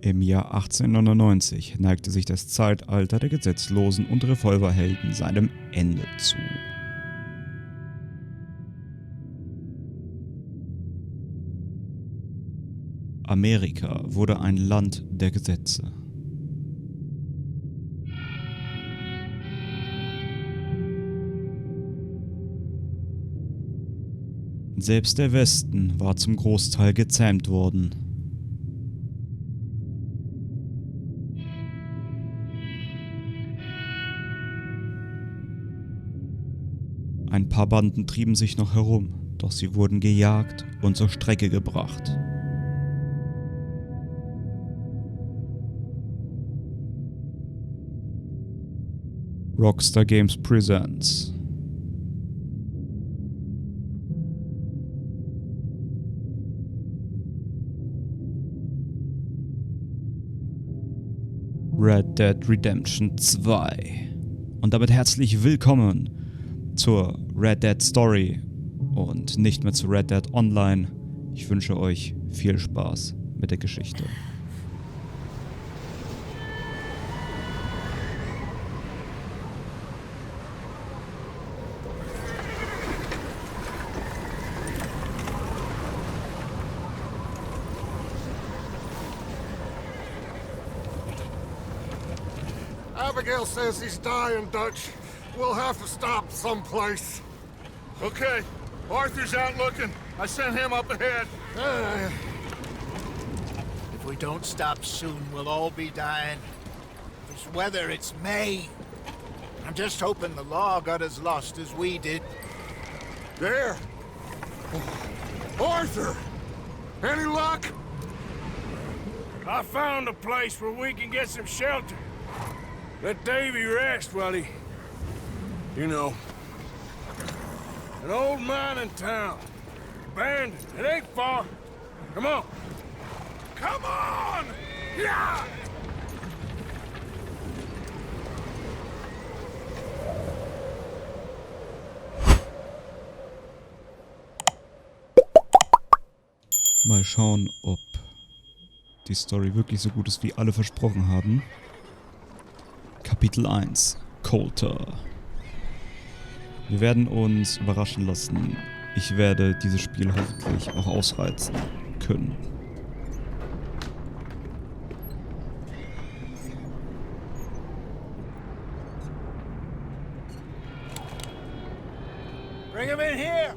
Im Jahr 1899 neigte sich das Zeitalter der Gesetzlosen und Revolverhelden seinem Ende zu. Amerika wurde ein Land der Gesetze. Selbst der Westen war zum Großteil gezähmt worden. Ein paar Banden trieben sich noch herum, doch sie wurden gejagt und zur Strecke gebracht. Rockstar Games presents Red Dead Redemption 2. Und damit herzlich willkommen zur Red Dead Story und nicht mehr zu Red Dead Online. Ich wünsche euch viel Spaß mit der Geschichte. Abigail says he's dying, Dutch. We'll have to stop someplace. Okay. Arthur's out looking. I sent him up ahead. If we don't stop soon, we'll all be dying. This weather, it's May. I'm just hoping the law got as lost as we did. There. Arthur! Any luck? I found a place where we can get some shelter. Let Davy rest while he... You know. An old mining town. Abandoned. It ain't far. Come on. Come on! Yeah! Mal schauen, ob die Story wirklich so gut ist, wie alle versprochen haben. Kapitel 1. Coulter. Wir werden uns überraschen lassen. Ich werde dieses Spiel hoffentlich auch ausreizen können. Bring him in here!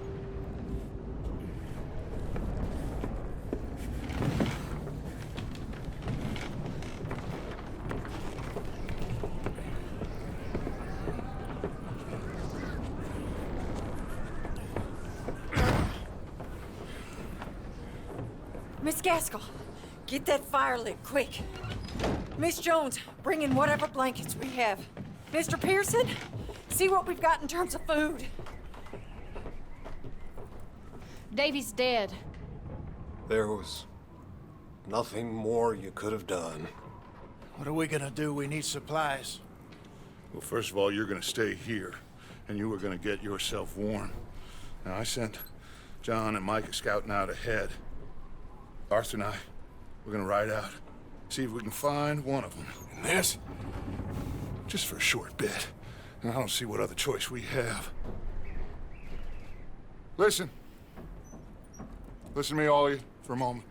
Miss Gaskell, get that fire lit, quick. Miss Jones, bring in whatever blankets we have. Mr. Pearson, see what we've got in terms of food. Davy's dead. There was nothing more you could have done. What are we gonna do? We need supplies. Well, first of all, you're gonna stay here, and you are gonna get yourself warm. Now, I sent John and Micah scouting out ahead. Arthur and I, we're gonna ride out, see if we can find one of them. And this, just for a short bit. And I don't see what other choice we have. Listen. Listen to me, all of you, for a moment.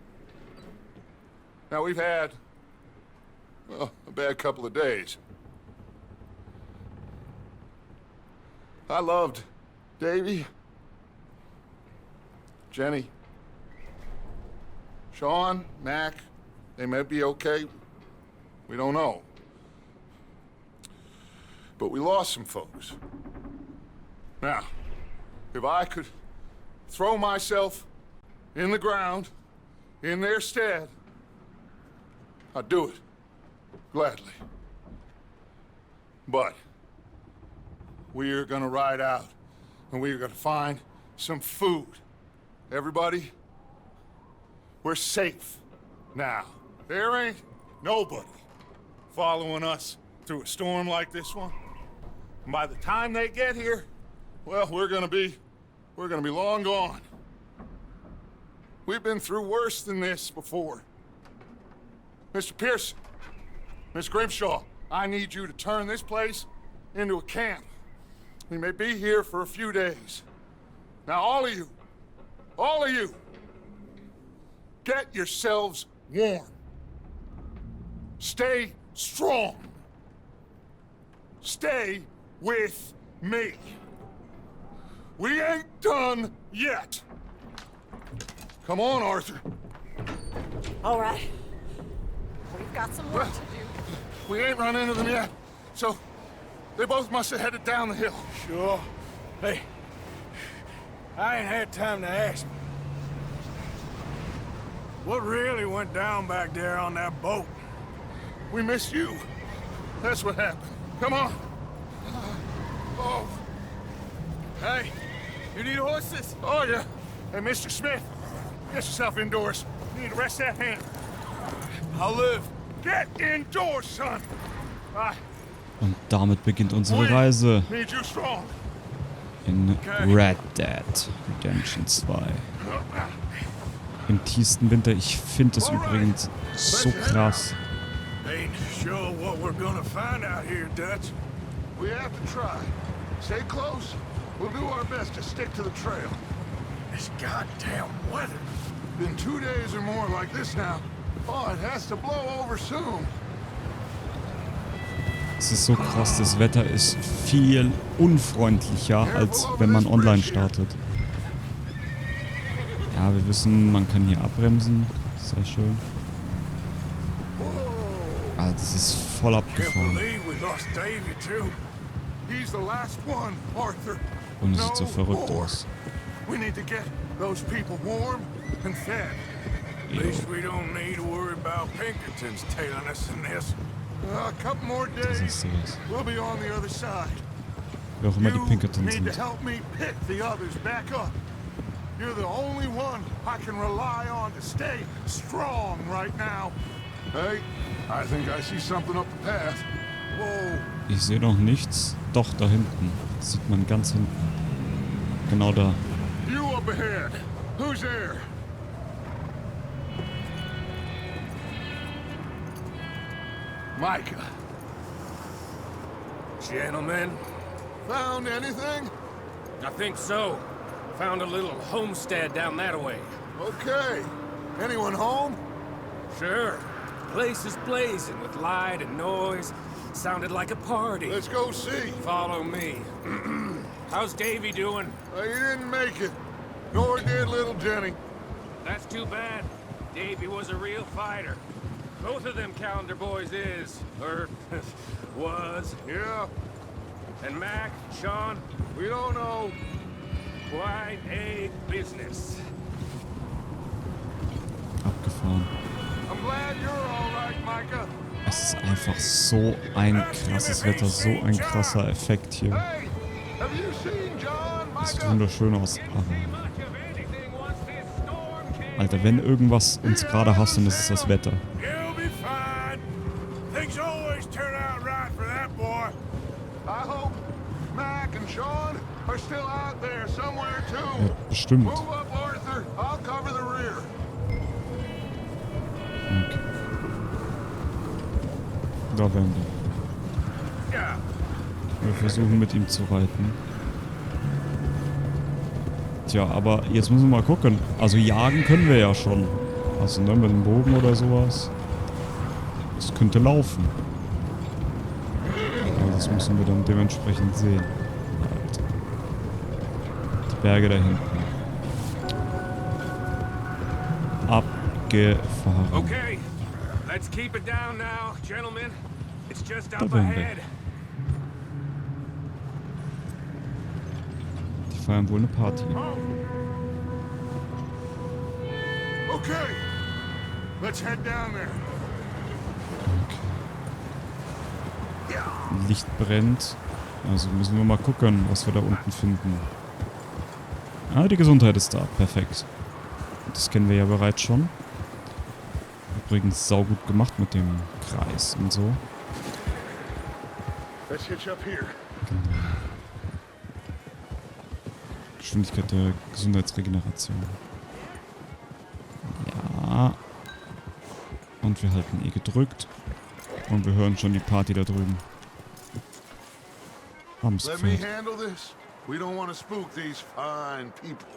Now, we've had, well, a bad couple of days. I loved Davy, Jenny, Sean, Mac. They may be okay. We don't know. But we lost some folks. Now, if I could throw myself in the ground in their stead, I'd do it. Gladly. But we're gonna ride out and we're gonna find some food. Everybody, we're safe now. There ain't nobody following us through a storm like this one. And by the time they get here, well, we're gonna be long gone. We've been through worse than this before. Mr. Pearson, Miss Grimshaw, I need you to turn this place into a camp. We may be here for a few days. Now, all of you, get yourselves warm. Stay strong. Stay with me. We ain't done yet. Come on, Arthur. All right. We've got some work to do. We ain't run into them yet, so they both must have headed down the hill. Sure. Hey, I ain't had time to ask. What really went down back there on that boat? We missed you. That's what happened. Come on. Oh. Hey, you need horses? Oh, yeah. Hey, Mr. Smith, get yourself indoors. You need to rest that hand. I'll live. Get indoors, son. Und damit beginnt unsere Reise Need you strong. in Red Dead Redemption 2. Im tiefsten Winter. Ich finde es übrigens so krass. Ain't sure what we're gonna find out here, Dutch. We have to try. Stay close. We'll do our best to stick to the trail. This goddamn weather. Been 2 days or more like this now. Oh, it has to blow over soon. Es ist so krass, das Wetter ist viel unfreundlicher, als wenn man online startet. Ja, wir wissen, man kann hier abbremsen. Sehr schön. Ah, das ist voll Can't abgefahren. believe we lost Davy too. He's the last one, Arthur. Und es sieht so verrückt aus. We need to get those people warm and fed. At least we don't need to worry about Pinkertons tailing us in this. A couple more Das days, ist sowas. we'll be on the other side. Wer auch immer die You Pinkertons need to sind. help me pick the others back up. You're the only one I can rely on to stay strong right now. Hey, I think I see something up the path. Whoa. Ich sehe noch nichts. Doch, da hinten. Das sieht man ganz hinten. Genau da. You up ahead. Who's there? Micah. Gentlemen, Found anything? I think so. Found a little homestead down that way. Okay. Anyone home? Sure. Place is blazing with light and noise. Sounded like a party. Let's go see. Follow me. How's Davy doing? He didn't make it. Nor did little Jenny. That's too bad. Davy was a real fighter. Both of them calendar boys is, or was. Yeah, And Mac, Sean, we don't know. quite a business. Abgefahren. I'm glad you're all right, Micah. Es ist einfach so ein krasses Wetter, so ein krasser Effekt hier. Hey, have you seen John, Das sieht Micah? wunderschön aus. Aber, Much of anything once this storm came. Alter, wenn irgendwas uns gerade hasst, dann ist es das Wetter. You'll be fine. Things always turn out right for that boy. I hope Mac and Sean are still out there somewhere Ja, too. bestimmt. Move up, Arthur. I'll cover the rear. Okay. Da wären wir. Yeah. Wir versuchen mit ihm zu reiten. Tja, aber jetzt müssen wir mal gucken. Also jagen können wir ja schon. Also ne, mit dem Bogen oder sowas. Das könnte laufen. Aber das müssen wir dann dementsprechend sehen. Alter. Die Berge da hinten. Abgefahren. Okay, let's keep it down now, gentlemen. It's just up wären wir. ahead. Die feiern wohl eine Party. Okay. Let's head down there. Licht brennt. Also müssen wir mal gucken, was wir da unten finden. Ah, die Gesundheit ist da. Perfekt. Das kennen wir ja bereits schon. Übrigens saugut gemacht mit dem Kreis und so. Let's hitch up here. Geschwindigkeit der Gesundheitsregeneration. Ja. Und wir halten E gedrückt. Und wir hören schon die Party da drüben. Haben's Let me gehört. handle this. We don't want to spook these fine people.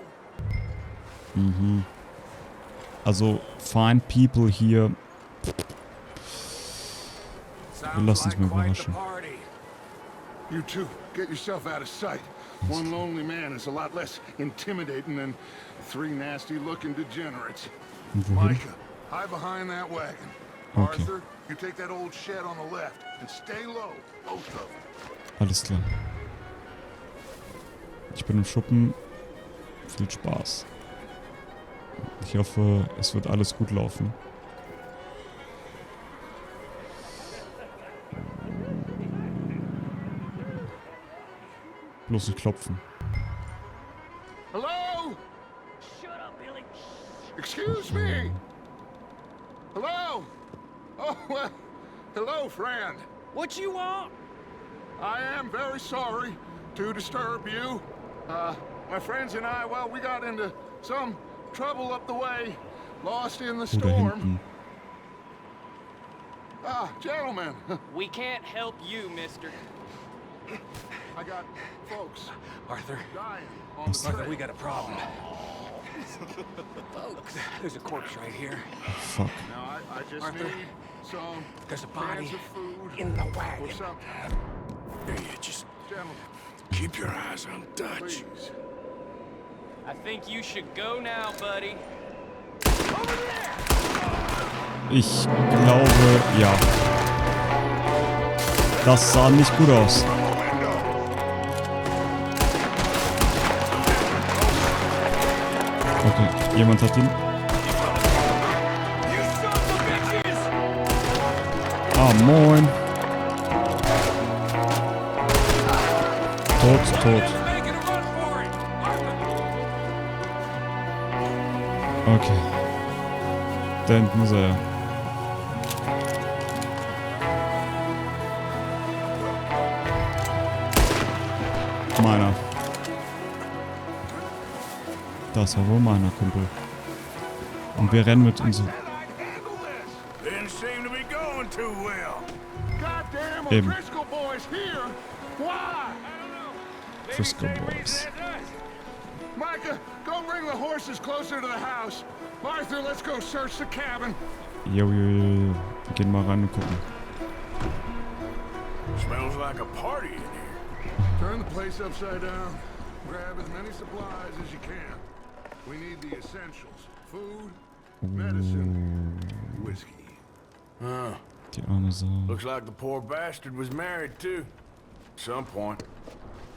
Mhm. Also, fine people hier. Wir lassen uns mal überraschen. You two, get yourself out of sight. One lonely man is a lot less intimidating than 3 nasty-looking degenerates. Und wohin? Micah, hide behind that wagon. Okay. Arthur, you take that old shed on the left and stay low, both of them. Alles klar. Ich bin im Schuppen. Viel Spaß. Ich hoffe, es wird alles gut laufen. Bloß nicht klopfen. Hello? Shut up, Billy. Excuse me. Hello? Oh, well, hello, friend. What you want? I am very sorry to disturb you. My friends and I, well, we got into some trouble up the way, lost in the Oder storm. hinten. Ah, gentlemen, We can't help you, mister. I got folks Arthur, dying on the Arthur, trail. we got a problem. Folks, there's a corpse right here. Fuck. Now, I just Arthur, need some there's a body cans of food in the or wagon. something. Here, you just Gentlemen, keep your eyes on Dutch. please. I think you should go now, buddy. Ich glaube, ja. Das sah nicht gut aus. Okay, jemand hat ihn. Ah, moin. Tot. Okay. Da hinten ist er. Meiner. Das war wohl meiner Kumpel. Und wir rennen mit unserem... Didn't seem to be going too well. Goddamn Eben. O'Driscoll boys here. Why? Frisco Boys. Micah, go bring the horses closer to the house. Arthur, let's go search the cabin. Jo. Wir gehen mal rein und gucken. Smells like a party in here. Turn the place upside down. Grab as many supplies as you can. We need the essentials. Food, medicine, whiskey. Huh. Die arme Sau. Looks like the poor bastard was married too. At some point.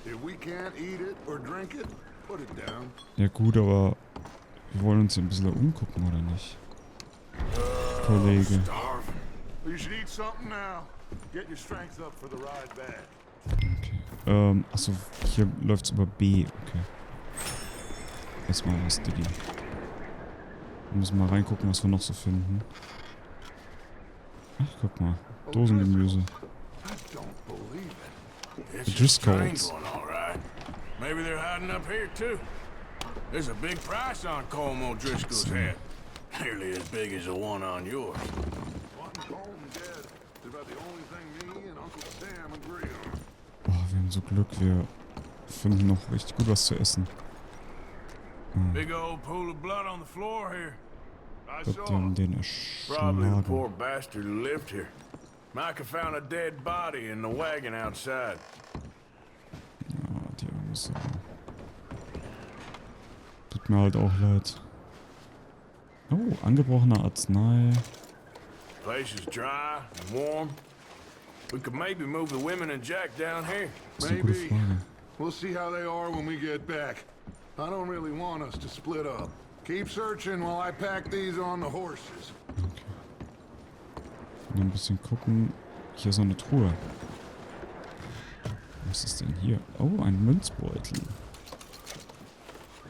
If we can't eat it or drink it, put it down. Ja gut, aber wir wollen uns ein bisschen umgucken, oder nicht? Kollege. Starving. You should eat something now. Get your strength up for the ride back. Okay. Achso, hier läuft's über B. Okay. Erstmal was, Diggi. Wir müssen mal reingucken, was wir noch so finden. Ach, guck mal. Dosengemüse. I don't believe it. It's a Driscolls. strange one, all right. Maybe they're hiding up here too. There's a big price on Colm O'Driscoll's head. Nearly as big as the one on yours. Wanting Colm dead is about the only thing me and Uncle Sam agree on. Oh, wir haben so Glück. Wir finden noch richtig gut was zu essen. Big old pool of blood on the floor here. I Ich glaube, saw die haben him. den Probably the poor erschlagen. bastard who lived here. Micah found a dead body in the wagon outside. Ja, die arme Sau. Tut mir halt auch leid. Oh, angebrochene Arznei. Place is dry and warm. We could maybe move the women and Jack down here. Das ist eine gute Maybe. Frage. We'll see how they are when we get back. I don't really want us to split up. Keep searching while I pack these on the horses. Okay. Noch ein bisschen gucken. Hier ist noch eine Truhe. Was ist denn hier? Oh, ein Münzbeutel.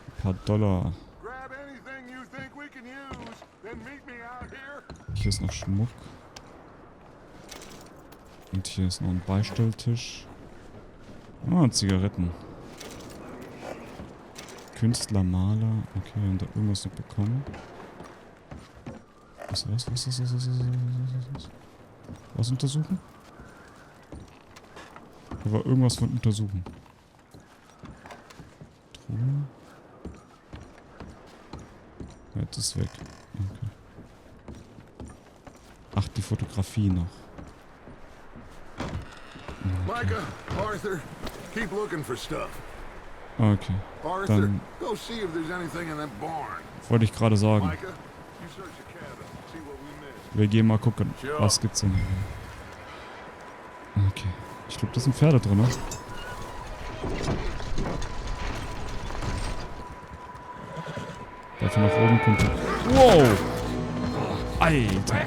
Ein paar Dollar. Grab anything you think we can use, then meet me out here. Hier ist noch Schmuck. Und hier ist noch ein Beistelltisch. Ah, Zigaretten. Künstler, Maler. Okay, haben da irgendwas noch bekommen? Was untersuchen? Da war irgendwas von untersuchen. Truhe. Jetzt ist weg. Okay. Ach, die Fotografie noch. Micah, Arthur, keep looking for stuff. Okay. Arthur, Dann go see if there's anything in that barn. wollte ich gerade sagen. Micah, you search the cabin, see what we missed. Wir gehen mal gucken, was gibt's denn hier. Okay. Ich glaube, da sind Pferde drin, ne? Dafür nach oben kommt. Wow! Alter!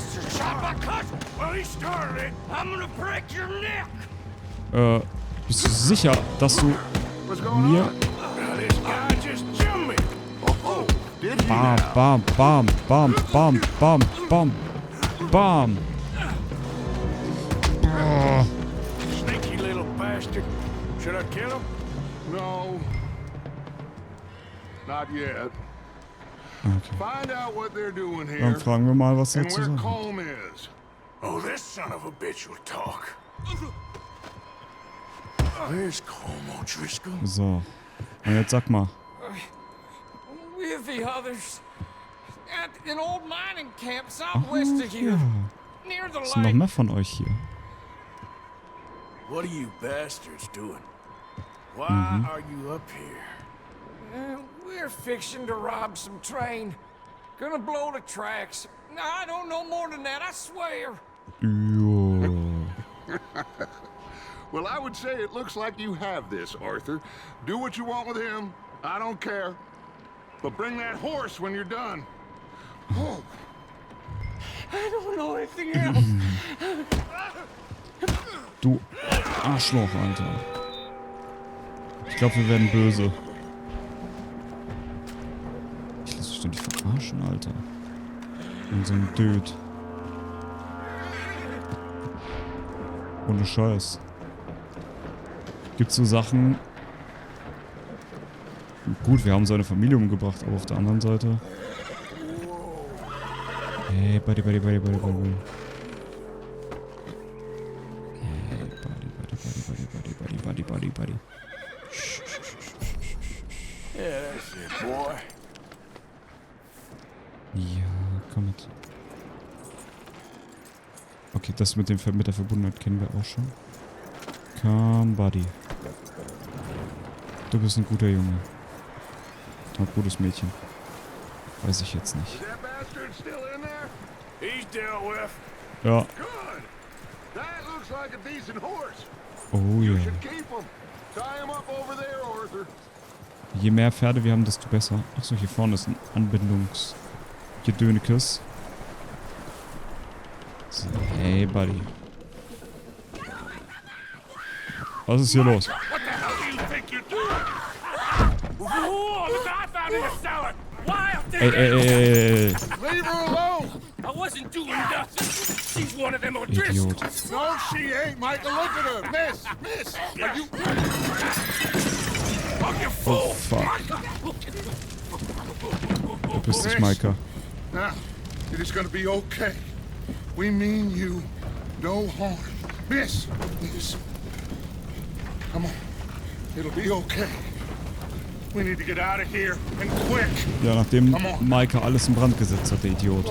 Bist du sicher, dass du mir... Bam, bam, bam, bam, bam, bam, bam, bam. Oh. Sneaky little bastard. Should I kill him? No. Not yet. Okay. Find out what they're doing here. Dann fragen wir mal, was er And zu where sagen hat. Colm is. Oh, this son of a bitch will talk. Where's Colm O'Driscoll? So. Und jetzt sag mal. With the others. At an old mining camp Ach, southwest of here. ja. Near the Es sind noch lake. mehr von euch hier. What are you bastards doing? Why are you up here? We're fixing to rob some train. Gonna blow the tracks. I don't know more than that, I swear. Jo. Well, I would say it looks like you have this, Arthur. Do what you want with him. I don't care. But bring that horse when you're done. Oh. I don't know anything else. Du Arschloch, Alter. Ich glaube, wir werden böse. Ich lasse mich doch nicht verarschen, Alter. Und so ein Död. Ohne Scheiß. Gibt's so Sachen... Gut, wir haben seine Familie umgebracht, aber auf der anderen Seite... Hey, buddy. Hey, buddy. Yeah, that's it, boy. Ja, komm mit. Okay, das mit der Verbundenheit kennen wir auch schon. Come, buddy. Du bist ein guter Junge. Ein gutes Mädchen. Weiß ich jetzt nicht. Is that bastard still in there? He's dealt with. Ja. Good. That looks like a decent horse. Oh You ja. should keep him. Tie him up over there, Arthur. Je mehr Pferde wir haben, desto besser. Achso, hier vorne ist ein Anbindungsgedönekes. So, hey, buddy. Was ist hier los? What the hell do you think you're doing? Oh, look what I found in the cellar. Wild thing. Ey. Leave her alone. I wasn't doing nothing. She's one of them O'Driscolls. Idiot. No, she ain't, Michael. Look at her. Miss. Are you... Oh, you Oh, fool. fuck. Du bist nicht Micah. Now, it is gonna be okay. We mean you no harm. Miss. Come on. It'll be okay. We need to get out of here and quick. Ja, nachdem Come on. Micah alles in Brand gesetzt hat, der Idiot.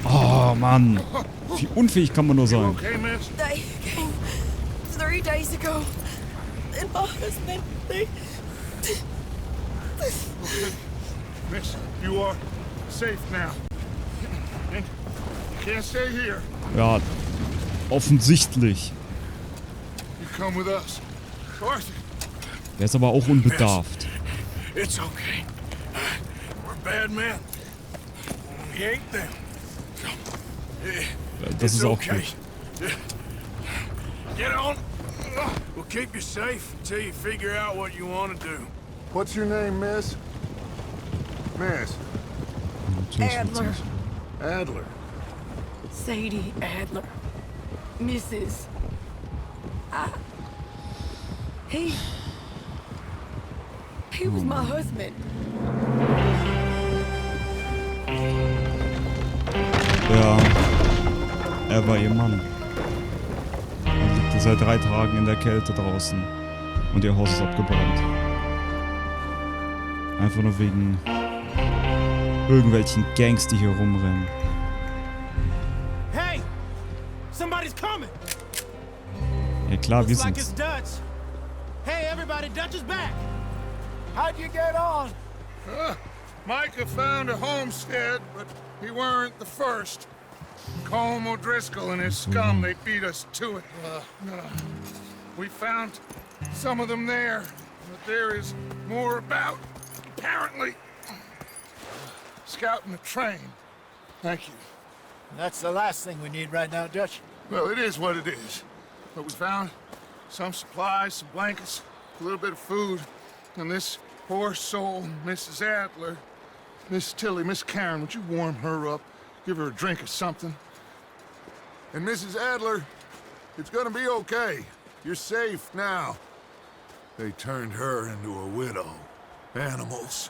Oh, Mann. Wie unfähig kann man nur sein. Okay, miss? They came 3 days ago. And my husband, they... Miss, you are safe now. And you can't stay here. Ja, offensichtlich. You come with us. Arthur. Der ist aber auch unbedarft. It's okay. We're bad men. We ain't them. Das ist auch okay. gut. Get on. We'll keep you safe until you figure out what you want to do. What's your name, miss? Miss. Natürlich wird's Adler. nicht. Adler. Sadie Adler. Mrs. He was my husband. Ja, er war ihr Mann. Er liegt seit 3 Tagen in der Kälte draußen und ihr Haus ist abgebrannt. Einfach nur wegen irgendwelchen Gangs, die hier rumrennen. Hey! Somebody's coming! Ja klar, wir Looks like it's sind's. Dutch. Hey everybody, Dutch is back! How'd you get on? Micah found a homestead, but he weren't the first. Colm O'Driscoll and his scum, they beat us to it. We found some of them there, but there is more about, apparently. Scouting the train. Thank you. That's the last thing we need right now, Dutch. Well, it is what it is. But we found some supplies, some blankets, a little bit of food, and this poor soul, Mrs. Adler, Miss Tilly, Miss Karen, would you warm her up? Give her a drink or something? And Mrs. Adler, it's gonna be okay. You're safe now. They turned her into a widow. Animals.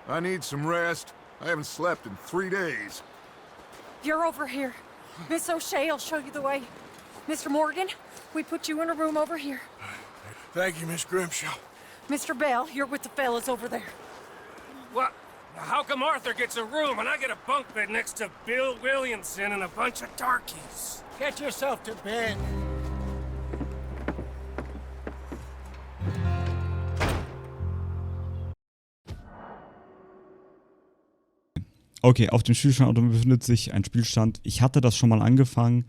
I need some rest. I haven't slept in 3 days. You're over here. Miss O'Shea will show you the way. Mr. Morgan, we put you in a room over here. Thank you, Miss Grimshaw. Mr. Bell, you're with the fellas over there. What? How come Arthur gets a room and I get a bunk bed next to Bill Williamson and a bunch of darkies? Get yourself to bed. Okay, auf dem Spielstand befindet sich ein Spielstand. Ich hatte das schon mal angefangen.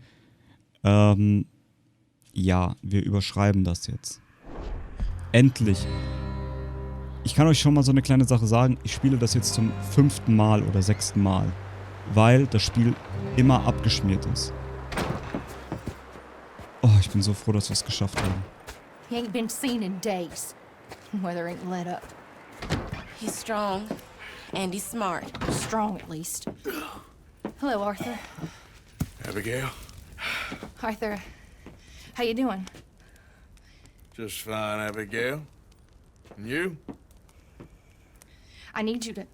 Ja, wir überschreiben das jetzt. Endlich. Ich kann euch schon mal so eine kleine Sache sagen. Ich spiele das jetzt zum 5. Mal oder 6. Mal. Weil das Spiel immer abgeschmiert ist. Oh, ich bin so froh, dass wir es geschafft haben. He ain't been seen in days. Weather ain't let up. He's strong, and he's smart. Strong, at least. Hello, Arthur. Abigail? Arthur, how you doing? Just fine, Abigail. And you? I need you to...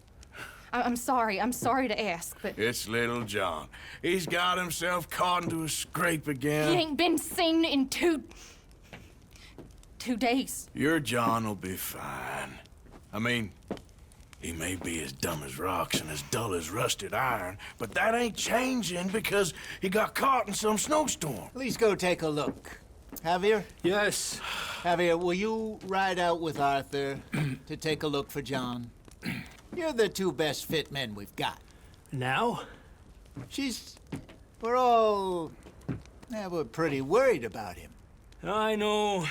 I'm sorry to ask, but... It's little John. He's got himself caught into a scrape again. He ain't been seen in 2 days. Your John will be fine. I mean, he may be as dumb as rocks and as dull as rusted iron, but that ain't changing because he got caught in some snowstorm. Please go take a look. Javier? Yes. Javier, will you ride out with Arthur to take a look for John? You're the 2 best fit men we've got. Now? We're pretty worried about him. I know.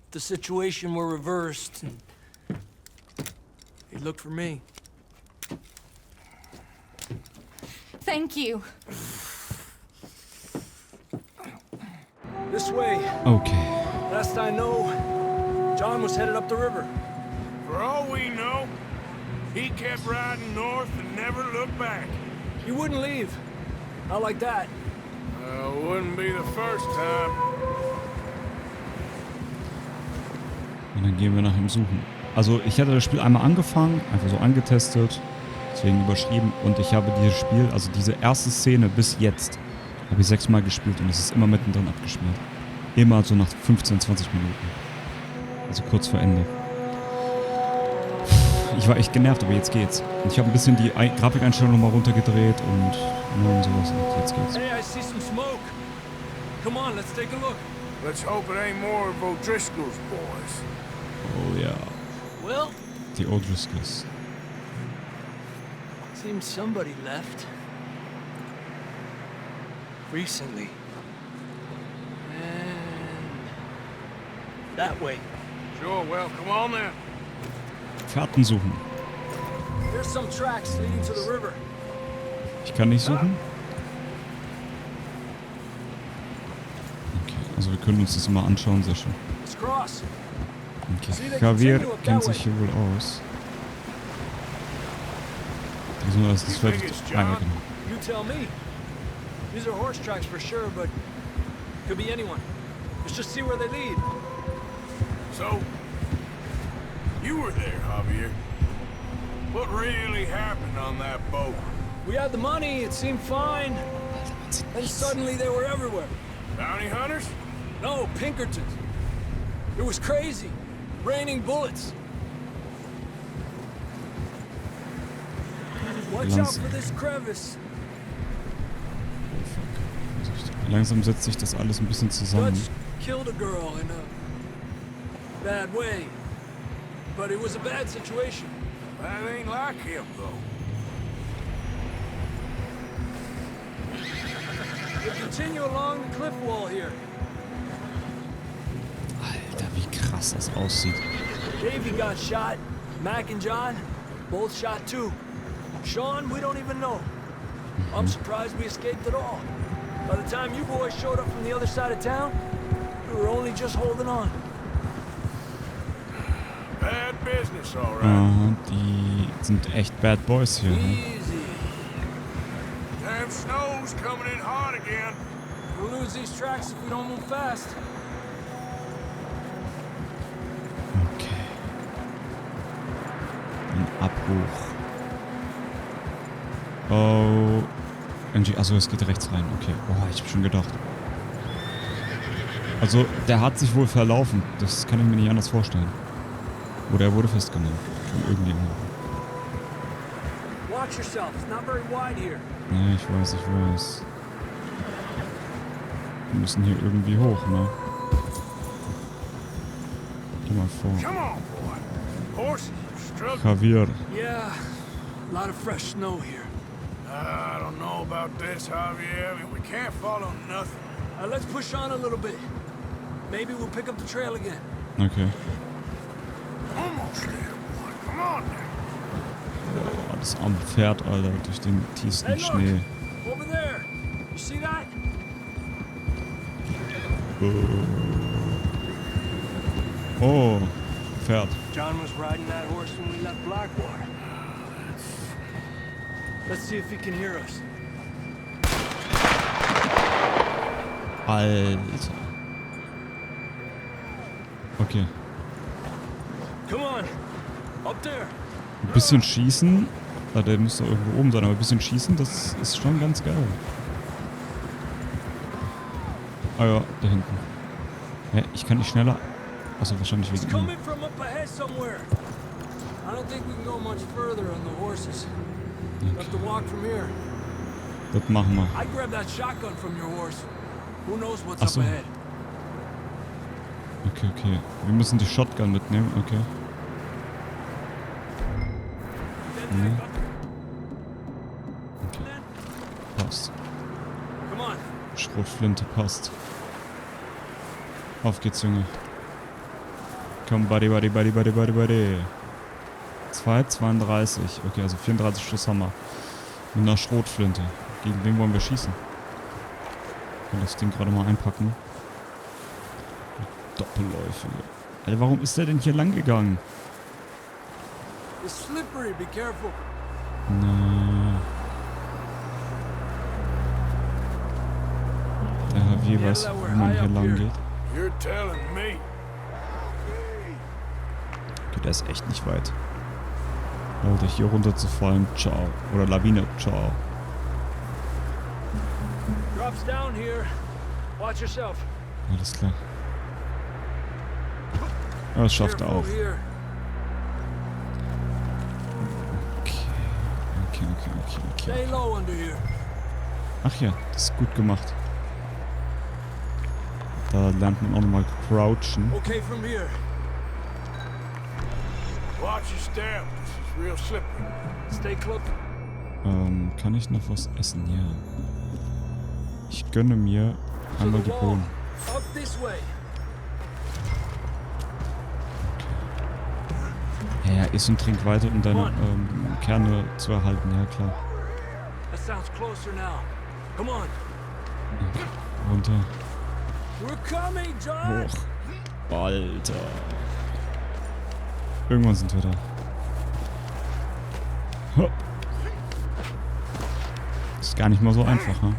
The situation were reversed. He looked for me. Thank you. This way. Okay. Last I know, John was headed up the river. For all we know, he kept riding north and never looked back. He wouldn't leave. Not like that. Wouldn't be the first time. Und dann gehen wir nach ihm suchen. Also ich hatte das Spiel einmal angefangen, einfach so angetestet, deswegen überschrieben. Und ich habe dieses Spiel, also diese erste Szene bis jetzt, habe ich 6 Mal gespielt und es ist immer mittendrin abgeschmiert. Immer so nach 15, 20 Minuten. Also kurz vor Ende. Ich war echt genervt, aber jetzt geht's. Und ich habe ein bisschen die Grafikeinstellung nochmal runtergedreht und sowas. Und jetzt geht's. Hey, I see some smoke. Come on, let's take a look. Let's hope it ain't more of O'Driscoll's boys. Oh ja. Well, Die O'Driscolls. seems somebody left. Recently. And that way. Sure, well, come on then. Fährten suchen. There's some tracks leading to the river. Ich kann nicht suchen. Okay, also wir können uns das mal anschauen, sehr schön. Let's cross. Okay, Javier kennt sich hier wohl aus. Das ist vielleicht... Ah, ja, genau. You tell me. These are horse tracks for sure, but could be anyone. Let's just see where they lead. So, you were there, Javier. What really happened on that boat? We had the money, it seemed fine. Then suddenly they were everywhere. Bounty hunters? No, Pinkertons. It was crazy. Raining bullets. Watch out for this crevice. Langsam setzt sich das alles ein bisschen zusammen. Deutsch killed a girl in a bad way. But it was a bad situation. That ain't like him, though. We continue along the cliff wall here. Alter, wie krass das aussieht. Davey got shot. Mac and John, both shot too. Sean, we don't even know. I'm surprised we escaped at all. By the time you boys showed up from the other side of town, we were only just holding on. Bad business, all right. Die sind echt Bad Boys hier. Ne? Easy. Damn snow's coming in hard again. We'll lose these tracks if we don't move fast. Okay. Ein Abbruch. Oh. Achso, es geht rechts rein. Okay. Oh, ich hab schon gedacht. Also, der hat sich wohl verlaufen. Das kann ich mir nicht anders vorstellen. Oder er wurde festgenommen. Von irgendjemandem. Watch yourself. It's not very wide here. Ja, ich weiß. Wir müssen hier irgendwie hoch, ne? Geh mal vor. Come on, boy. Horses struggling. Javier. Yeah, a lot of fresh snow here. I don't know about this, Javier. I mean, we can't follow nothing. Let's push on a little bit. Maybe we'll pick up the trail again. Okay. Almost there, boy. Come on now. Oh, das arme Pferd, Alter, durch den tiefsten Hey, Schnee. look! Over there! You see that? Oh, Pferd. John was riding that horse when we left Blackwater. Let's see if he can hear us. Alter. Okay. Come on! Up there! Ein bisschen schießen. Ah, der müsste irgendwo oben sein, aber ein bisschen schießen, das ist schon ganz geil. Ah ja, da hinten. Hä, ich kann nicht schneller. Also wahrscheinlich wegen ihm. Coming from up ahead somewhere. I don't think we can go much further on the horses. We'll have to walk from here. Das machen wir. I grabbed that shotgun from your horse. Who knows what's Ach up so. ahead? Okay. Wir müssen die Shotgun mitnehmen, okay. Nee. Okay. Passt. Come on. Schrotflinte passt. Auf geht's, Junge. Komm, Buddy. 2,32. Okay, also 34 Schuss haben wir. Mit einer Schrotflinte. Gegen wen wollen wir schießen? Ich kann das Ding gerade mal einpacken. Doppelläufe. Alter, warum ist der denn hier lang gegangen? It's slippery, be careful. Na. Der Javier weiß, wie man hier lang geht. You're telling me. Okay, der ist echt nicht weit. Alter, hier runterzufallen, ciao. Oder Lawine, ciao. Drops down here. Watch yourself. Alles klar. Aber das schafft er auch. Careful here. Okay. Stay low under here. Ach ja, das ist gut gemacht. Da lernt man auch nochmal crouchen. Okay, from here. Watch your step. This is real slippery. Stay close. Kann ich noch was essen? Ja. Ich gönne mir einmal die Bohnen. Up this way. Ja, iss und trink weiter, um deine Kerne zu erhalten. Ja, klar. That sounds closer now. Come on. Okay. Runter. We're coming, John. Hoch. Alter. Irgendwann sind wir da. Hopp. Ist gar nicht mal so einfach, ne?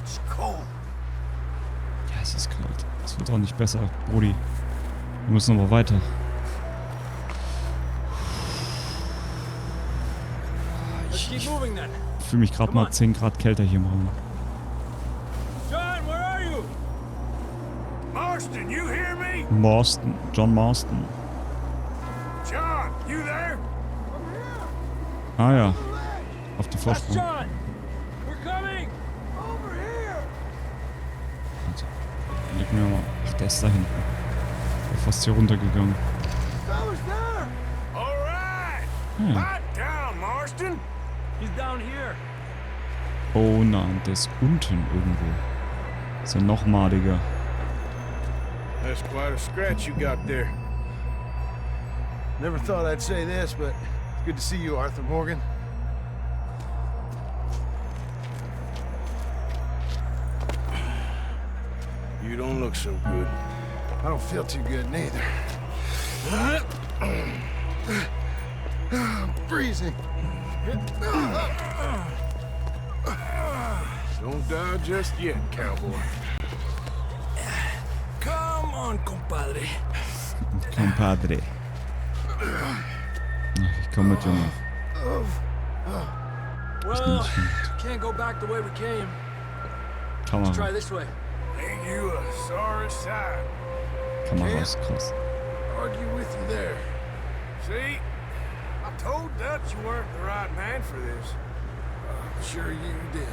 Ja, es ist kalt. Es wird auch nicht besser, Brudi. Wir müssen aber weiter. Let's keep moving then. fühle mich gerade mal 10 Grad kälter hier im Raum. John, where are you? Marston, you hear me? Marston. John Marston. John, you there? Ah ja. Auf die That's Vorsprung. John. We're coming. Over here. Also, leg mir mal. Ach, der ist da hinten. Der ist fast hier runtergegangen. Fellas there. All right. Ja. Pipe down, Marston. He's down here. Oh nein, der ist unten irgendwo. Ist ja noch madiger. That's quite a scratch you got there. Never thought I'd say this, but it's good to see you, Arthur Morgan. You don't look so good. I don't feel too good neither. I'm freezing. Don't die just yet, cowboy. Come on, compadre. Compadre. Ich komme mit, Junge. Well, can't go back the way we came. Let's try Kamera. this way. Ain't you a sorry sight? Kamera ist krass. Argue with you there. See? I told Dutch you weren't the right man for this. I'm sure you did.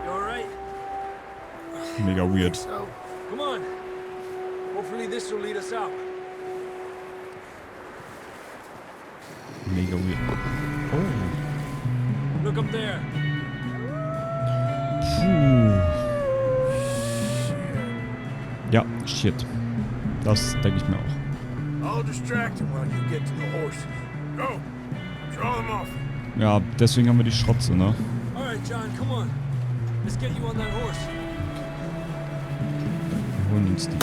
You alright? Mega weird. So, come on. Hopefully this will lead us out. Mega weird. Oh. Look up there. Puh. Ja, shit. Das denke ich mir auch. I'll distract him while you get to the horses. Go. Draw them off. Ja, deswegen haben wir die Schrotze, ne? Alright, John, come on. Let's get you on that horse. Wir holen uns die.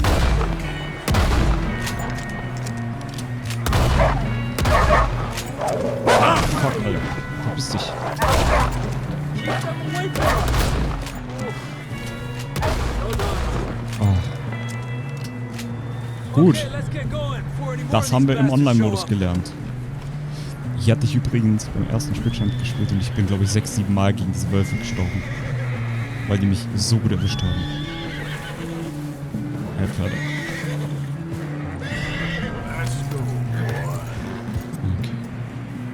Ah, fuck, Alter. Verpiss dich. Keep them away from us. Hold on. Oh. Gut. Okay, let's get going before any more Das of haben wir these im bastards Online-Modus show up. gelernt. Hier hatte ich übrigens beim ersten Spielstand gespielt und ich bin, glaube ich, 6-7 Mal gegen diese Wölfe gestorben. Weil die mich so gut erwischt haben. Hey, Pferde. Okay.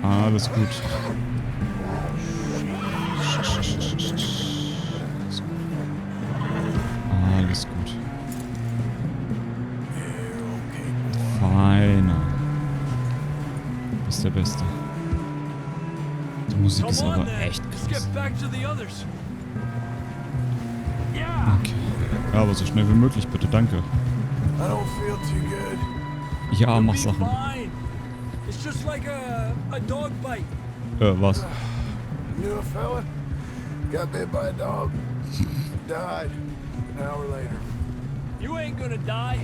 Alles gut. Alles gut. Feiner. Du bist der Beste. Die Musik ist Come on, aber then. echt Let's krass. get back to the others. Yeah. Okay. Ja, aber so schnell wie möglich, bitte, danke. I don't feel too good. Ja, You'll mach be Sachen. fine. It's just like a dog bite. Was? Knew a fella, got bit by a dog, died an hour later. You ain't gonna die.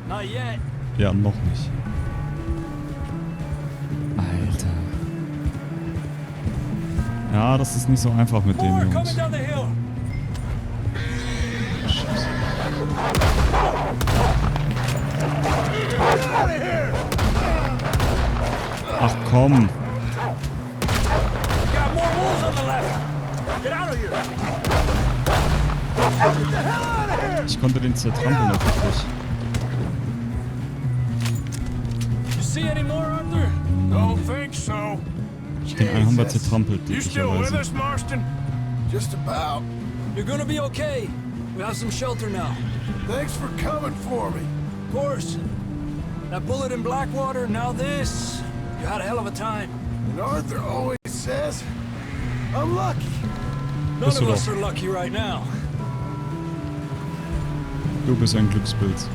Not yet. Ja, noch nicht. Alter. Ja, das ist nicht so einfach mit den More Jungs. coming down the hill. Ach komm. Got more wolves on the left. Get out of here. Get the hell out of here. Ich konnte den zertrampeln natürlich. You see any more, Arthur? Don't think so. Den einen haben wir zertrampelt, You still with glücklicherweise. us, Marston? Just about. You're gonna be okay. We have some shelter now. Thanks for coming for me. Of course. That bullet in Blackwater, now this. You had a hell of a time. And Arthur always says, I'm lucky. None Bist of du us doch. are lucky right now. Du bist ein Glückspilz.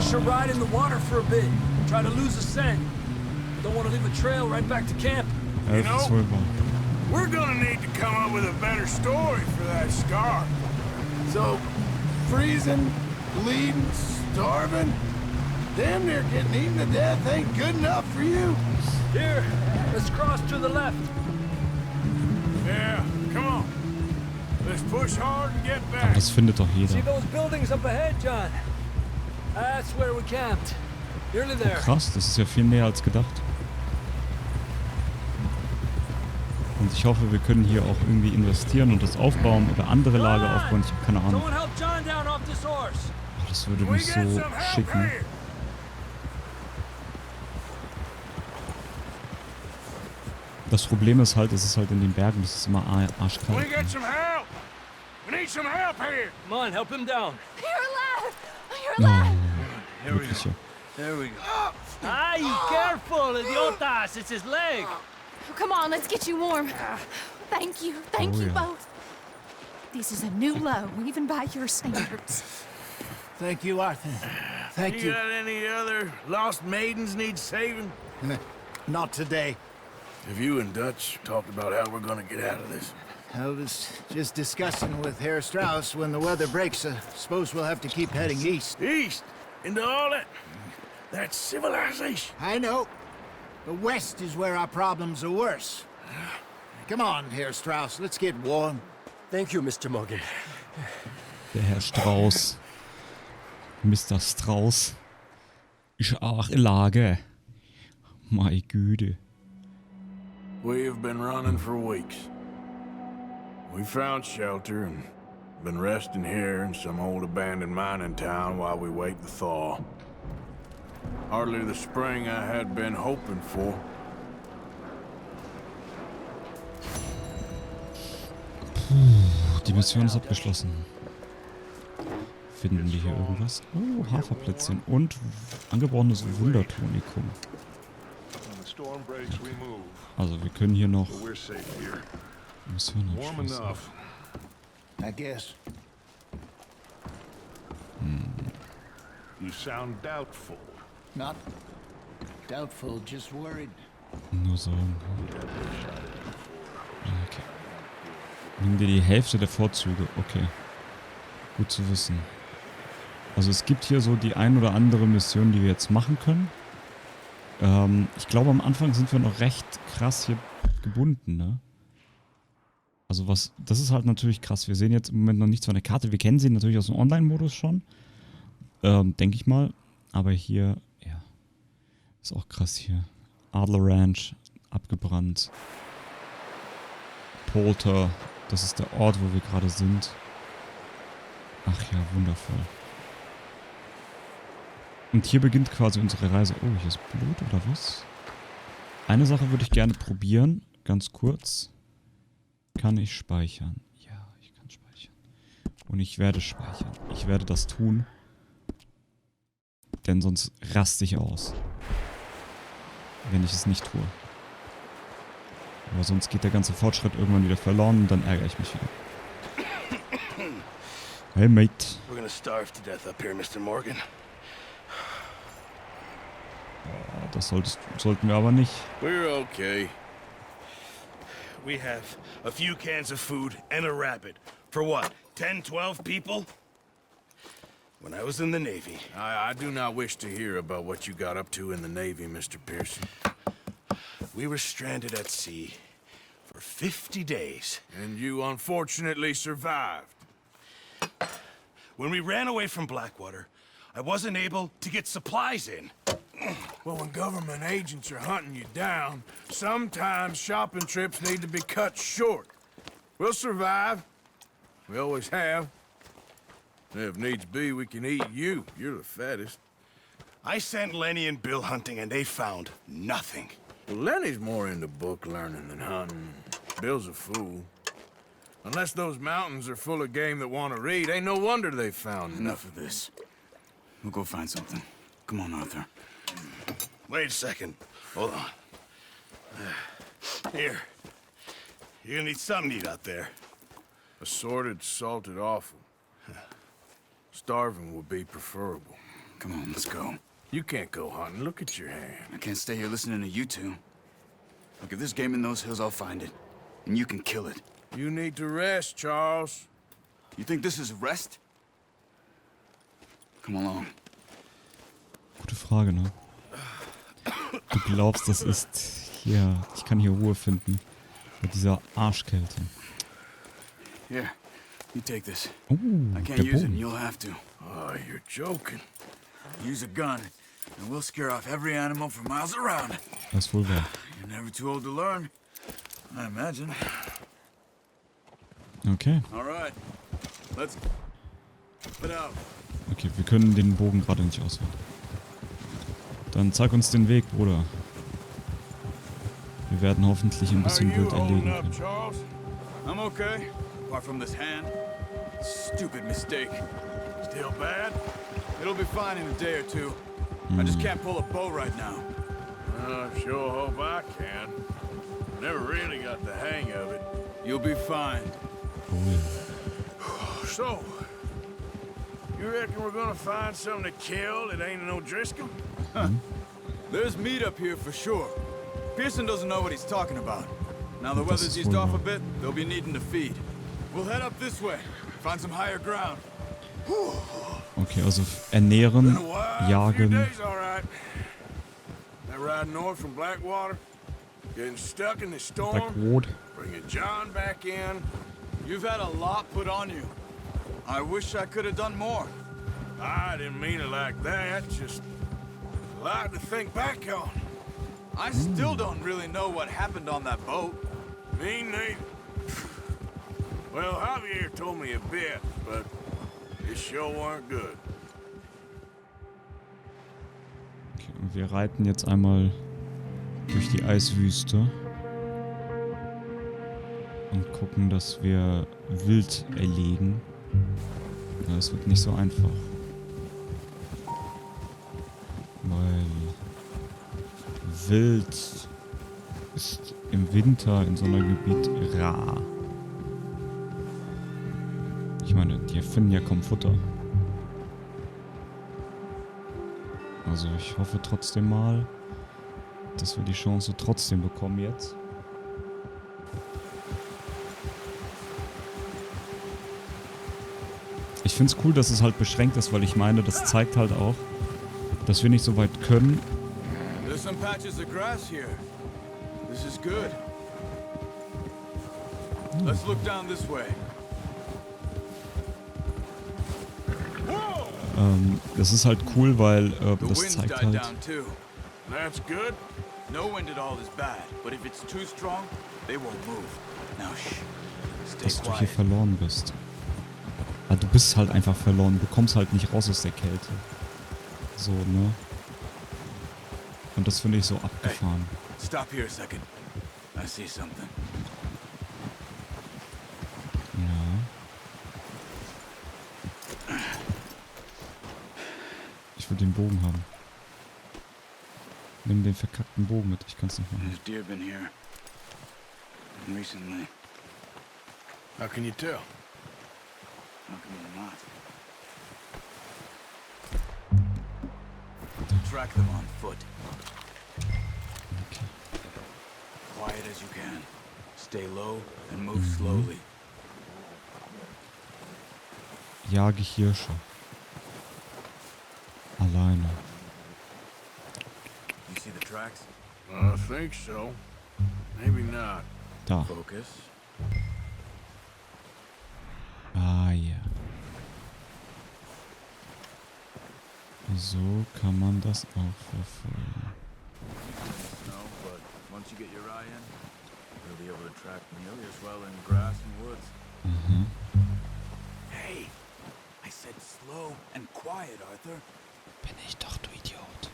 Should ride in the water for a bit. Try to lose the scent. Don't want to leave a trail right back to camp. Ja, das ist wohl wahr. We're gonna need to come up with a better story for that scar. So, freezing, bleeding, starving, damn near getting eaten to death ain't good enough for you. Here, let's cross to the left. Yeah, come on. Let's push hard and get Aber back. das findet doch jeder. See those buildings up ahead, John? That's where we camped. Nearly there. Krass, das ist ja viel näher als gedacht. Und ich hoffe, wir können hier auch irgendwie investieren und das aufbauen oder andere Lager aufbauen. Ich habe keine Ahnung. Someone help John down off this horse. Das würde mich so schicken. Das Problem ist halt, es ist halt in den Bergen, das ist immer arschkalt. We get some help. We need some help here. Come on, help him down. You're alive! Here we go. Wirkliche. There we go. Ay, careful, idiotas! It's his leg. Oh, come on, let's get you warm. Thank you Oh, yeah. both. This is a new low, even by your standards. Thank you, Arthur. Thank you. You got any other lost maidens need saving? Not today. Have you and Dutch talked about how we're gonna get out of this? I was just discussing with Herr Strauss when the weather breaks. Suppose we'll have to keep heading east. East? Into all that? That's civilization. I know. The west is where our problems are worse. Come on, Herr Strauss. Let's get warm. Thank you, Mr. Morgan. Der Herr Strauß. Mr. Strauß. Ist auch in Lage. Meine Güte. We've been running for weeks. We found shelter and been resting here in some old abandoned mining town while we wait the thaw. Hardly the spring I had been hoping for. Die Mission ist abgeschlossen. Finden wir hier irgendwas? Oh, Haferplätzchen und angebrochenes Wundertonikum. Also wir können hier noch Mission abschließen. I guess. You sound doubtful. Not doubtful, just worried. Nur Sorgen. Okay. Nimm dir die Hälfte der Vorzüge. Okay. Gut zu wissen. Also es gibt hier so die ein oder andere Mission, die wir jetzt machen können. Ich glaube, am Anfang sind wir noch recht krass hier gebunden, ne? Also das ist halt natürlich krass. Wir sehen jetzt im Moment noch nichts von der Karte. Wir kennen sie natürlich aus dem Online-Modus schon. Denke ich mal. Aber hier, ja. Ist auch krass hier. Adler Ranch, abgebrannt. Polter, das ist der Ort, wo wir gerade sind. Ach ja, wundervoll. Und hier beginnt quasi unsere Reise. Oh, hier ist Blut oder was? Eine Sache würde ich gerne probieren. Ganz kurz. Kann ich speichern? Ja, ich kann speichern. Und ich werde speichern. Ich werde das tun. Denn sonst raste ich aus. Wenn ich es nicht tue. Aber sonst geht der ganze Fortschritt irgendwann wieder verloren und dann ärgere ich mich wieder. Hey, Mate. We're gonna starve to death up here, Mr. Morgan. Das sollten wir aber nicht. We're okay. We have a few cans of food and a rabbit. For what, 10, 12 people? When I was in the Navy... I do not wish to hear about what you got up to in the Navy, Mr. Pearson. We were stranded at sea for 50 days. And you unfortunately survived. When we ran away from Blackwater, I wasn't able to get supplies in. Well, when government agents are hunting you down, sometimes shopping trips need to be cut short. We'll survive. We always have. If needs be, we can eat you. You're the fattest. I sent Lenny and Bill hunting, and they found nothing. Well, Lenny's more into book learning than hunting. Bill's a fool. Unless those mountains are full of game that want to read, ain't no wonder they found Enough of this. We'll go find something. Come on, Arthur. Wait a second. Hold on. Here. You're gonna need something to eat out there. Assorted, salted offal. Starving would be preferable. Come on, let's go. You can't go hunting. Look at your hand. I can't stay here listening to you two. Look, if there's game in those hills, I'll find it. And you can kill it. You need to rest, Charles. You think this is rest? Come along. Gute Frage, ne? Du glaubst, das ist hier... Ich kann hier Ruhe finden. Bei dieser Arschkälte. Here, you take this. Oh, I can't der use it, and Bogen. you'll have to. Oh, you're joking. Use a gun. and we'll scare off every animal for miles around. Das ist wohl wahr. You're never too old to learn, I imagine. Okay. All right, let's get out. Okay, wir können den Bogen gerade nicht auswählen. Dann zeig uns den Weg, Bruder. Wir werden hoffentlich ein bisschen Wild erlegen können. I'm okay, apart from this hand. Stupid mistake. Still bad? It'll be fine in a day or two. I just can't pull a bow right now. I sure hope I can. Never really got the hang of it. You'll be fine. So, you reckon we're gonna find something to kill that ain't no Driscoll? There's meat up here for sure. Pearson doesn't know what he's talking about. Now the weather's eased off a bit, they'll be needing to feed. We'll head up this way, find some higher ground. Okay, also ernähren, jagen. Riding north from Blackwater, getting stuck in the storm, Blackwood. bringing John back in. You've had a lot put on you. I wish I could have done more. I didn't mean it like that, just a lot to think back on. I still don't really know what happened on that boat. Me neither. Well, Javier told me a bit, but it sure weren't good. Okay, und wir reiten jetzt einmal durch die Eiswüste und gucken, dass wir Wild erlegen. Ja, es wird nicht so einfach. Weil Wild ist im Winter in so einem Gebiet rar. Ich meine, die finden ja kaum Futter. Also ich hoffe trotzdem mal, dass wir die Chance trotzdem bekommen jetzt. Ich finde es cool, dass es halt beschränkt ist, weil ich meine, das zeigt halt auch, dass wir nicht so weit können. There's some patches of grass here. This is good. Let's look down this way. Das ist halt cool, weil das zeigt halt. That's good. No wind at all is bad, but if it's too strong, they won't move. Now shh. Dass du hier verloren bist. Aber du bist halt einfach verloren. Du kommst halt nicht raus aus der Kälte. So, ne? Und das finde ich so abgefahren. Hey, stop here a second. I see something. Ja. Ich will den Bogen haben. Nimm den verkackten Bogen mit. Ich kann's nicht machen. There's deer been here. Recently. How can you tell? How can you not? Track them on foot. Okay. Quiet as you can. Stay low and move slowly. Jage Hirsche. Alleine. You see the tracks? I think so. Maybe not. Da. Focus. Ah, ja. So kann man das auch verfolgen. No, but once you get your eye in, you'll be able to track nearly as well in grass and woods. Mhm. Hey, I said slow and quiet, Arthur. Bin ich doch, du Idiot.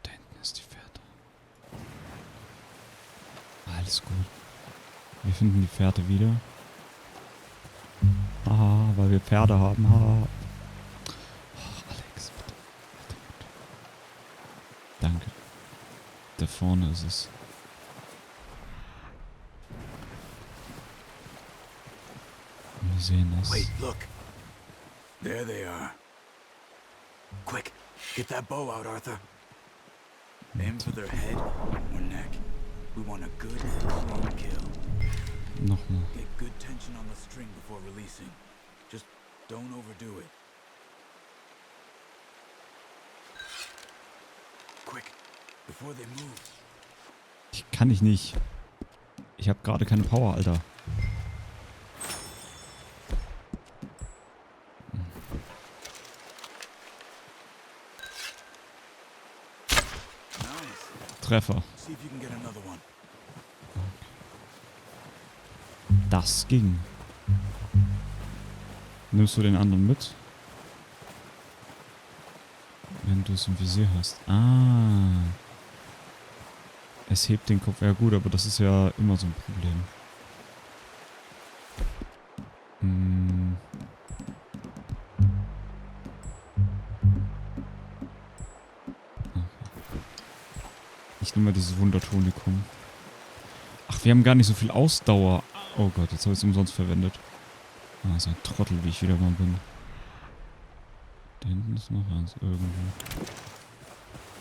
Da hinten ist die Fährte. Alles gut. Wir finden die Fährte wieder. Haha, weil wir Pferde haben. Haha. Oh, Alex, bitte. Bitte, bitte. Danke. Da vorne ist es. Wir sehen es. Wait, look. There they are. Quick, get that bow out, Arthur. Aim for their head or neck. We want a good, clean kill. Nochmal. Get good tension on the string before releasing. Just don't overdo it. Quick, before they move. Kann ich nicht. Ich habe gerade keine Power, Alter. Treffer. Das ging. Nimmst du den anderen mit? Wenn du es im Visier hast. Ah. Es hebt den Kopf. Ja gut, aber das ist ja immer so ein Problem. Hm. Okay. Ich nehme mal dieses Wundertonikum. Ach, wir haben gar nicht so viel Ausdauer. Oh Gott, jetzt habe ich es umsonst verwendet. Ah, so ein Trottel, wie ich wieder mal bin. Da hinten ist noch eins irgendwo.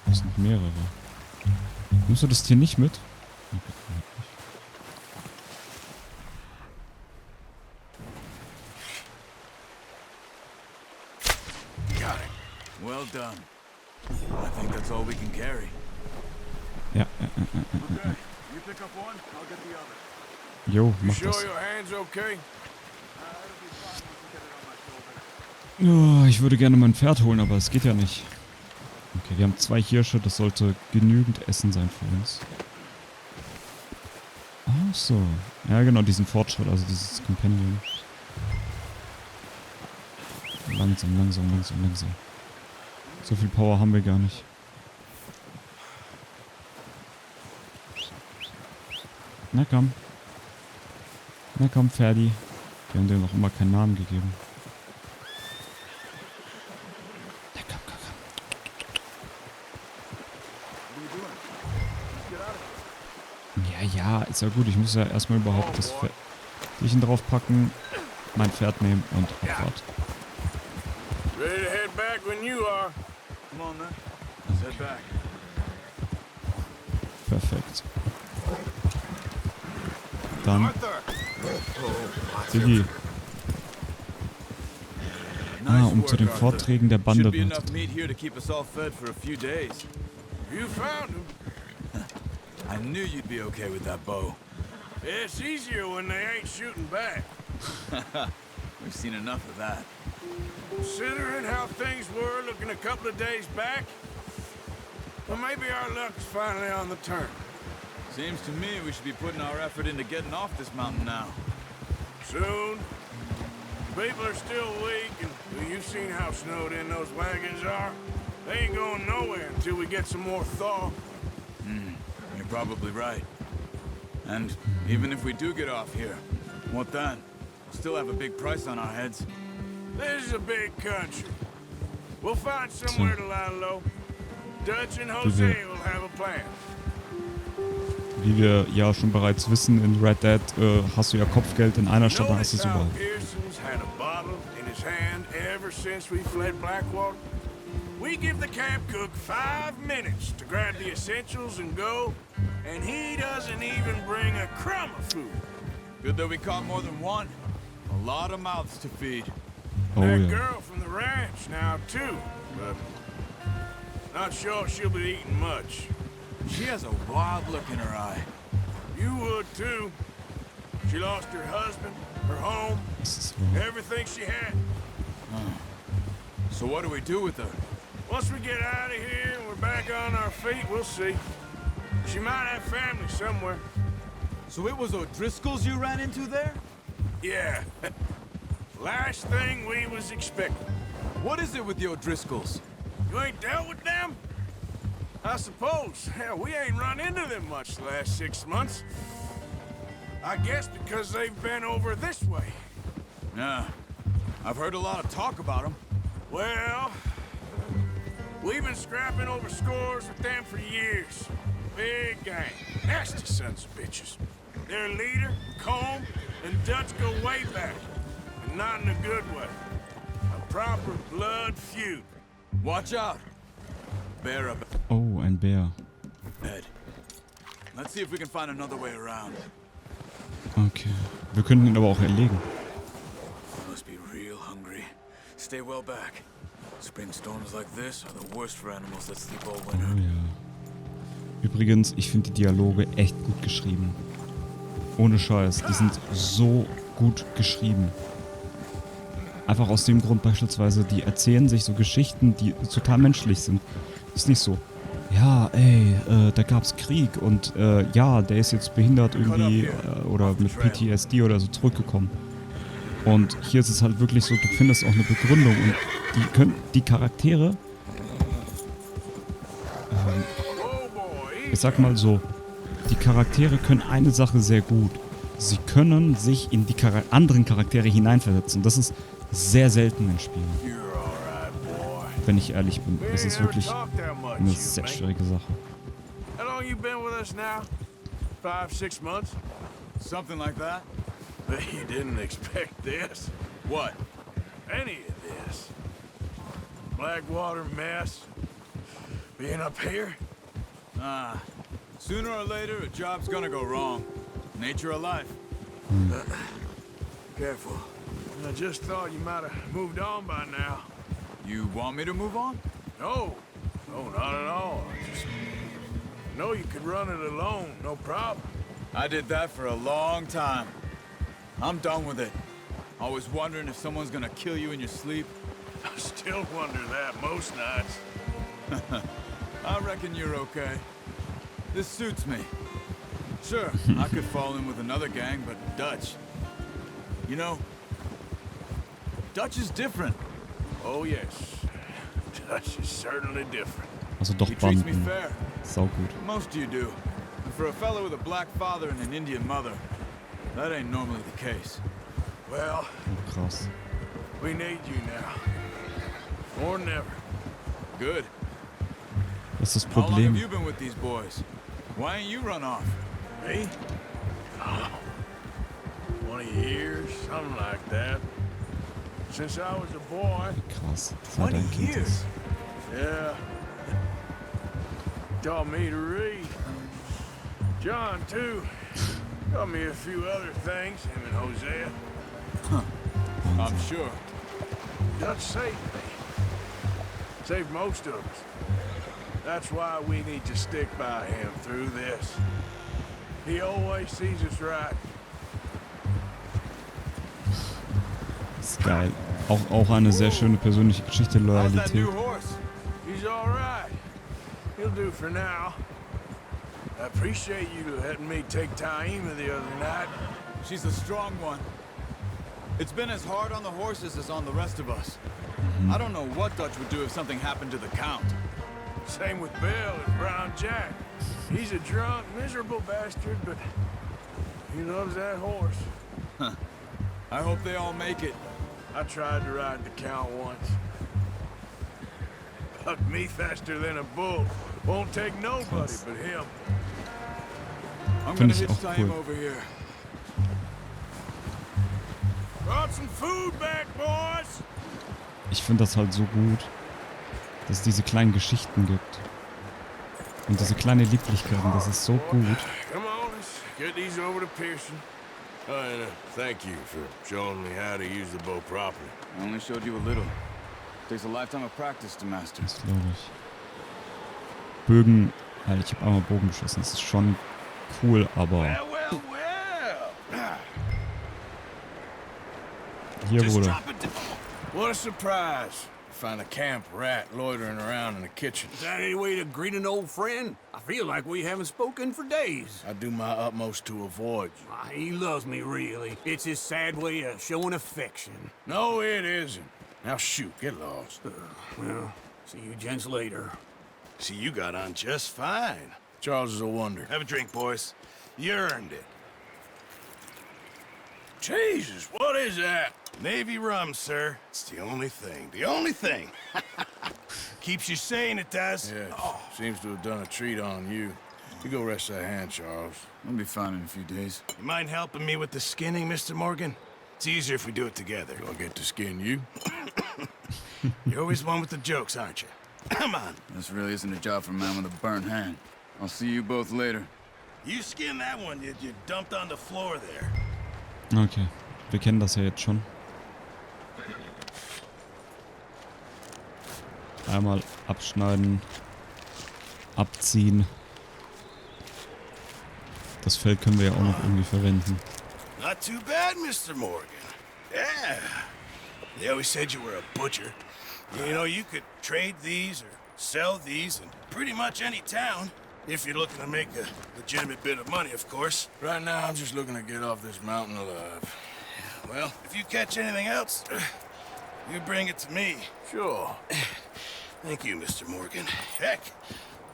Da sind noch mehrere. Nimmst du das Tier nicht mit? Okay, Got it. Well done. I think that's all we can carry. Ja. Okay, you pick up one, I'll get the other. Jo, You mach sure das. your hands okay? Oh, ich würde gerne mein Pferd holen, aber es geht ja nicht. Okay, wir haben 2 Hirsche, das sollte genügend Essen sein für uns. Ach so. Ja genau, diesen Fortschritt, also dieses Kompendium. Langsam. So viel Power haben wir gar nicht. Na komm, Ferdi. Wir haben dir noch immer keinen Namen gegeben. Na komm. Ja, ist ja gut. Ich muss ja erstmal überhaupt das Tierchen draufpacken, mein Pferd nehmen und Abfahrt. Ready to head back when you are. Come on, then. Head back. Perfekt. Dann. Siggi. Ah, um zu den Vorträgen der Bande beizutragen. You found him. I knew you'd be okay with that bow. It's easier when they ain't shooting back. We've seen enough of that. Considering how things were looking a couple of days back, well, maybe our luck's finally on the turn. Seems to me we should be putting our effort into getting off this mountain now. Soon. People are still weak, and well, you've seen how snowed in those wagons are. They ain't going nowhere until we get some more thaw. You're probably right. And even if we do get off here, what then? We'll still have a big price on our heads. This is a big country. We'll find somewhere to lie low. Dutch and Jose will have a plan. Wie wir ja schon bereits wissen, in Red Dead hast du ja Kopfgeld in einer Stadt, dann hast du es überall. Pearson's had a bottle in his hand ever since we fled Blackwater. We give the camp cook 5 minutes to grab the essentials and go, and he doesn't even bring a crumb of food. Good that we caught more than one. A lot of mouths to feed. Oh, that yeah. girl from the ranch now too, but not sure she'll be eating much. She has a wild look in her eye. You would too. She lost her husband, her home, everything she had. So what do we do with her? Once we get out of here and we're back on our feet, we'll see. She might have family somewhere. So it was O'Driscoll's you ran into there? Yeah. Last thing we was expecting. What is it with the O'Driscolls? You ain't dealt with them? I suppose. Hell, we ain't run into them much the last 6 months. I guess because they've been over this way. Yeah. I've heard a lot of talk about them. Well, we've been scrapping over scores with them for years. Big gang. Nasty sons of bitches. Their leader, Combe, and Dutch go way back. And not in a good way. A proper blood feud. Watch out. Bear up. Oh, ein Bär. Ed. Let's see if we can find another way around. Okay. Wir könnten ihn aber auch erlegen. Must be real hungry. Stay well back. Spring storms like this are the worst for animals that sleep all winter. Oh ja. Übrigens, ich finde die Dialoge echt gut geschrieben. Ohne Scheiß. Die sind so gut geschrieben. Einfach aus dem Grund beispielsweise, die erzählen sich so Geschichten, die total menschlich sind. Ist nicht so, ja, ey, da gab's Krieg und ja, der ist jetzt behindert irgendwie oder mit PTSD oder so zurückgekommen. Und hier ist es halt wirklich so, du findest auch eine Begründung und die Charaktere, ich sag mal so, die Charaktere können eine Sache sehr gut. Sie können sich in die anderen Charaktere hineinversetzen. Das ist sehr selten in Spielen. Wenn ich ehrlich bin. Es ist wirklich eine sehr schwierige Sache. How long you been with us now? 5, 6 months? Something like that? Bet you didn't expect this. What? Any of this. Blackwater mess. Being up here? Sooner or later, a job's gonna go wrong. Nature of life. Careful. I just thought you might have moved on by now. You want me to move on? No. No, not at all. I just know you could run it alone, no problem. I did that for a long time. I'm done with it. Always wondering if someone's gonna kill you in your sleep. I still wonder that most nights. I reckon you're okay. This suits me. Sure, I could fall in with another gang, but Dutch. You know, Dutch is different. Oh yes, Dutch is certainly different. Also doch He treats me Banden. fair. Sau gut. Most of you do. And for a fellow with a black father and an Indian mother, that ain't normally the case. Well, Oh, krass. we need you now. Or never. Good. Das ist das How long have Problem. you been with these boys? Why ain't you run off? Me? Oh, 20 years, something like that. Since I was a boy. Krass. Seit ein Kind ist. Yeah. Taught me to read. John, too. Taught me a few other things, him and Hosea. I'm sure. Dutch saved me. Saved most of us. That's why we need to stick by him through this. He always sees us right. Ist geil. Auch eine sehr schöne persönliche Geschichte, How's that new Loyalität. horse? He's all right. He'll do for now. I appreciate you letting me take Taima the other night. She's a strong one. It's been as hard on the horses as on the rest of us. I don't know what Dutch would do if something happened to the Count. Same with Bill and Brown Jack. He's a drunk, miserable bastard, but he loves that horse. I hope they all make it. I tried to ride the Count once. Bucked me faster than a bull. Won't take nobody but him. I'm Find gonna ich hitch auch Taima cool. over here. Brought some food back, boys. Ich finde das halt so gut, dass es diese kleinen Geschichten gibt. Und diese kleinen Lieblichkeiten, das ist so gut. Come on, let's get these over to Pearson. Oh, and thank you for showing me how to use the bow properly. I only showed you a little. Takes a lifetime of practice to master. Das glaube ich. Bögen, Alter, ich habe einmal Bogen geschossen. Das ist schon cool, aber Well, well, well. hier, Just Bruder. drop it down. What a surprise. Find a camp rat loitering around in the kitchen. Is that any way to greet an old friend? I feel like we haven't spoken for days. I do my utmost to avoid you. He loves me, really. It's his sad way of showing affection. No, it isn't. Now shoot, get lost. Well, see you gents later. See, you got on just fine. Charles is a wonder. Have a drink, boys. You earned it. Jesus, what is that? Navy rum, sir. It's the only thing. The only thing. Keeps you sane, it does. Yeah, seems to have done a treat on you. You go rest that hand, Charles. I'll be fine in a few days. You mind helping me with the skinning, Mr. Morgan? It's easier if we do it together. Do I get to skin you? You're always one with the jokes, aren't you? Come on. This really isn't a job for a man with a burnt hand. I'll see you both later. You skinned that one you dumped on the floor there. Okay, wir kennen das ja jetzt schon. Einmal abschneiden, abziehen. Das Feld können wir ja auch noch irgendwie verwenden. Not too bad, Mr. Morgan. Yeah. They always said you were a butcher. You know, you could trade these or sell these in pretty much any town. If you're looking to make a legitimate bit of money, of course. Right now, I'm just looking to get off this mountain alive. Well, if you catch anything else, you bring it to me. Sure. Thank you, Mr. Morgan. Heck,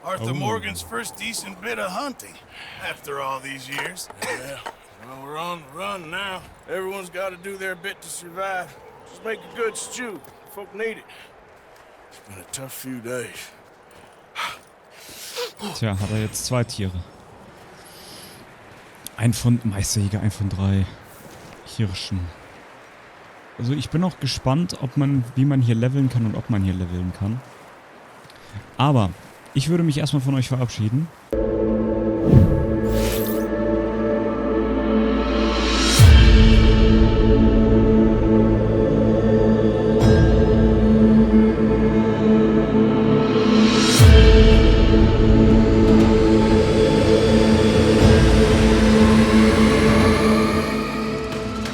Arthur Morgan's first decent bit of hunting after all these years. Yeah, well, we're on the run now. Everyone's got to do their bit to survive. Just make a good stew. Folk need it. It's been a tough few days. Tja, hat er jetzt 2 Tiere. Ein von Meisterjäger, ein von 3 Hirschen. Also ich bin auch gespannt, wie man hier leveln kann und ob man hier leveln kann. Aber ich würde mich erstmal von euch verabschieden.